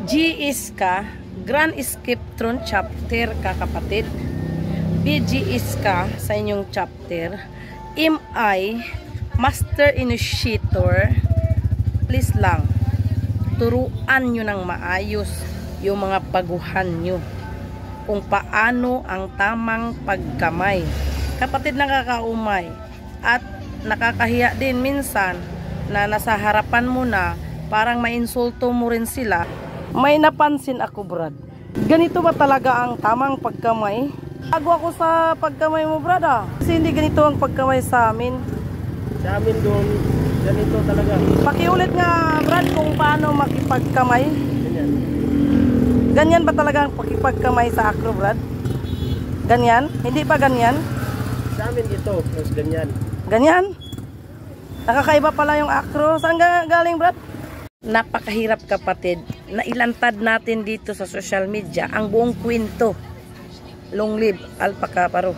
GS ka, Grand Scriptron chapter ka kapatid. BGS ka sa inyong chapter. MI, Master Initiator, please lang, turuan nyo ng maayos yung mga baguhan nyo kung paano ang tamang pagkamay. Kapatid, nakakaumay at nakakahiya din minsan na nasa harapan mo na parang mainsulto mo rin sila. May napansin ako, Brad. Ganito ba talaga ang tamang pagkamay? Bago ako sa pagkamay mo, Brad, ah. Kasi hindi ganito ang pagkamay sa amin. Sa amin doon, ganito talaga. Pakiulit nga, Brad, kung paano makipagkamay. Ganyan. Ganyan ba talaga ang pakipagkamay sa acro, Brad? Ganyan? Hindi pa ganyan? Sa amin dito, mas ganyan. Ganyan? Nakakaiba pala yung acro. Saan galing, Brad? Napakahirap, kapatid, na ilantad natin dito sa social media ang buong kwento. Long live Alpaca Paro.